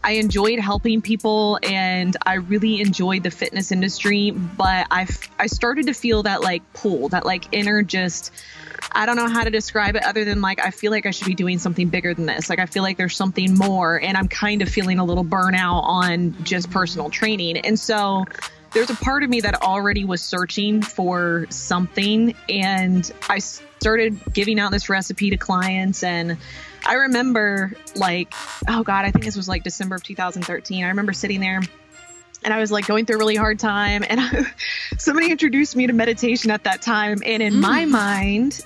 I enjoyed helping people and I really enjoyed the fitness industry, but I started to feel that like pull, that like inner just, I don't know how to describe it other than like, I feel like I should be doing something bigger than this. Like, I feel like there's something more, and I'm kind of feeling a little burnout on just personal training. And so there's a part of me that already was searching for something, and I started giving out this recipe to clients. And I remember like, oh God, I think this was like December of 2013. I remember sitting there and I was like going through a really hard time, and somebody introduced me to meditation at that time. And in my mind,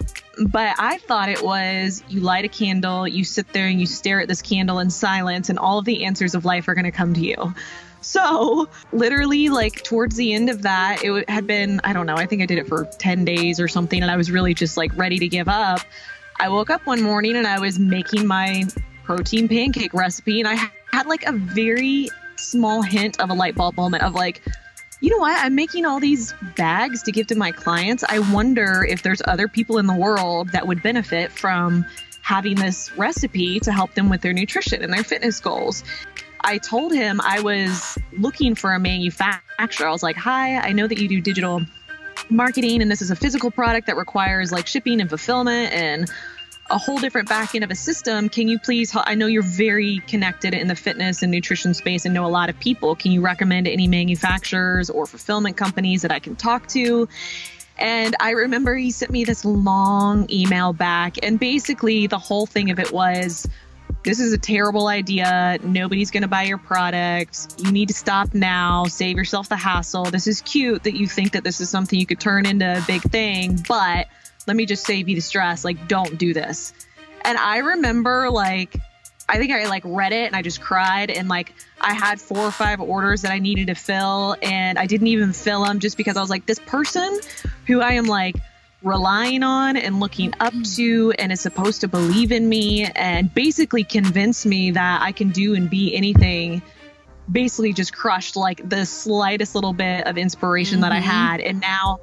but I thought it was, you light a candle, you sit there and you stare at this candle in silence, and all of the answers of life are going to come to you. So literally like towards the end of that, it had been, I don't know, I think I did it for 10 days or something. And I was really just like ready to give up. I woke up one morning and I was making my protein pancake recipe, and I had like a very small hint of a light bulb moment of like, you know what? I'm making all these bags to give to my clients. I wonder if there's other people in the world that would benefit from having this recipe to help them with their nutrition and their fitness goals. I told him I was looking for a manufacturer. I was like, hi, I know that you do digital marketing, and this is a physical product that requires like shipping and fulfillment and a whole different back end of a system. Can you please help? I know you're very connected in the fitness and nutrition space and know a lot of people. Can you recommend any manufacturers or fulfillment companies that I can talk to? And I remember he sent me this long email back, and basically the whole thing of it was, this is a terrible idea. Nobody's going to buy your product. You need to stop now. Save yourself the hassle. This is cute that you think that this is something you could turn into a big thing, but let me just save you the stress. Like, don't do this. And I remember like, I think I like read it and I just cried, and like I had 4 or 5 orders that I needed to fill, and I didn't even fill them just because I was like, this person who I am like relying on and looking up to and is supposed to believe in me and basically convince me that I can do and be anything, basically just crushed like the slightest little bit of inspiration that I had. And now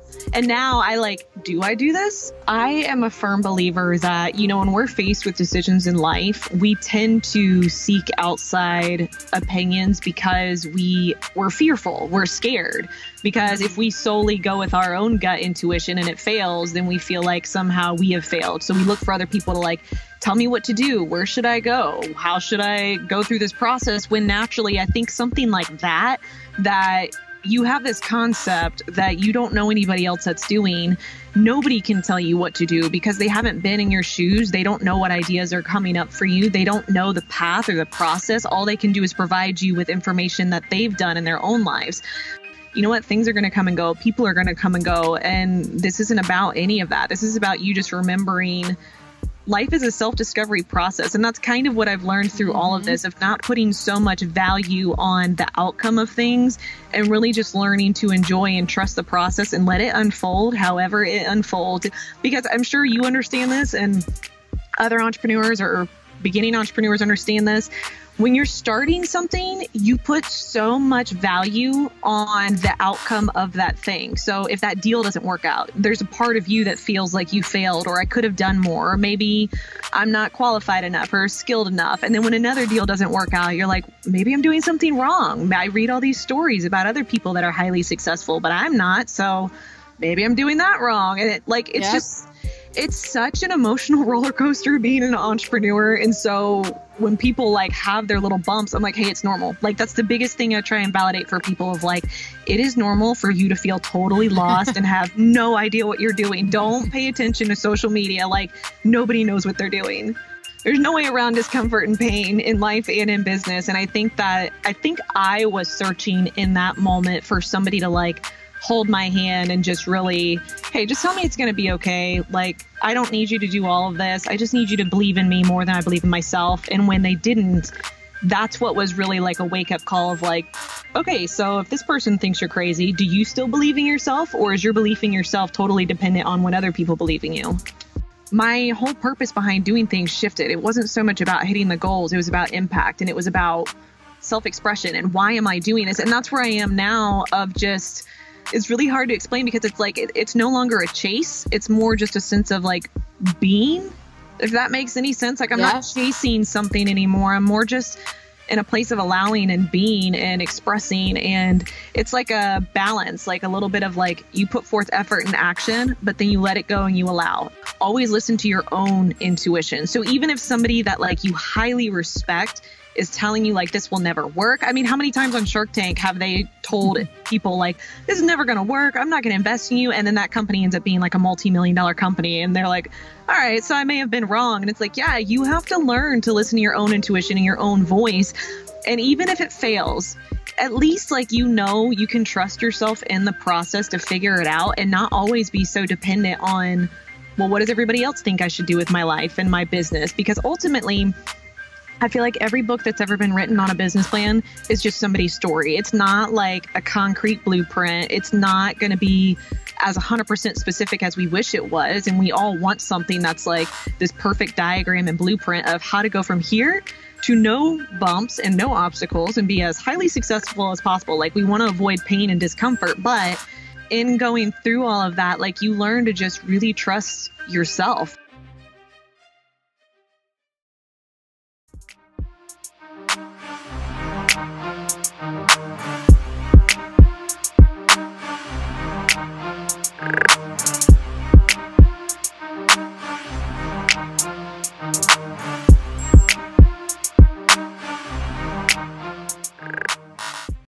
I like, do I do this? I am a firm believer that, you know, when we're faced with decisions in life, we tend to seek outside opinions because we're fearful, we're scared. Because if we solely go with our own gut intuition and it fails, then we feel like somehow we have failed. So we look for other people to like, tell me what to do. Where should I go? How should I go through this process? When naturally, I think something like that you have this concept that you don't know anybody else that's doing. Nobody can tell you what to do because they haven't been in your shoes. They don't know what ideas are coming up for you. They don't know the path or the process. All they can do is provide you with information that they've done in their own lives. You know what? Things are going to come and go. People are going to come and go. And this isn't about any of that. This is about you just remembering life is a self-discovery process. And that's kind of what I've learned through all of this, of not putting so much value on the outcome of things and really just learning to enjoy and trust the process and let it unfold however it unfolds. Because I'm sure you understand this, and other entrepreneurs or beginning entrepreneurs understand this. When you're starting something, you put so much value on the outcome of that thing. So if that deal doesn't work out, there's a part of you that feels like you failed, or I could have done more, or maybe I'm not qualified enough or skilled enough. And then when another deal doesn't work out, you're like, maybe I'm doing something wrong. I read all these stories about other people that are highly successful, but I'm not. So maybe I'm doing that wrong. And it's such an emotional roller coaster being an entrepreneur. And so when people like have their little bumps, I'm like, hey, it's normal. Like, that's the biggest thing I try and validate for people of like, it is normal for you to feel totally lost and have no idea what you're doing. Don't pay attention to social media. Like, nobody knows what they're doing. There's no way around discomfort and pain in life and in business. And I think I was searching in that moment for somebody to like hold my hand and just really, hey, just tell me it's going to be okay. Like, I don't need you to do all of this. I just need you to believe in me more than I believe in myself. And when they didn't, that's what was really like a wake up call of like, okay, so if this person thinks you're crazy, do you still believe in yourself, or is your belief in yourself totally dependent on what other people believe in you? My whole purpose behind doing things shifted. It wasn't so much about hitting the goals. It was about impact, and it was about self-expression and why am I doing this? And that's where I am now of just, it's really hard to explain because it's like, it's no longer a chase. It's more just a sense of like being, if that makes any sense. Like, I'm not chasing something anymore. I'm more just in a place of allowing and being and expressing. And it's like a balance, like a little bit of like you put forth effort and action, but then you let it go and you allow. Always listen to your own intuition. So even if somebody that like you highly respect is telling you like this will never work. I mean, how many times on Shark Tank have they told people like this is never going to work, I'm not going to invest in you, and then that company ends up being like a multi-million-dollar company and they're like, all right, so I may have been wrong. And it's like, yeah, you have to learn to listen to your own intuition and your own voice. And even if it fails, at least like you can trust yourself in the process to figure it out and not always be so dependent on, well, what does everybody else think I should do with my life and my business? Because ultimately, I feel like every book that's ever been written on a business plan is just somebody's story. It's not like a concrete blueprint. It's not going to be as 100% specific as we wish it was. And we all want something that's like this perfect diagram and blueprint of how to go from here to no bumps and no obstacles and be as highly successful as possible. Like we want to avoid pain and discomfort, but in going through all of that, like you learn to just really trust yourself.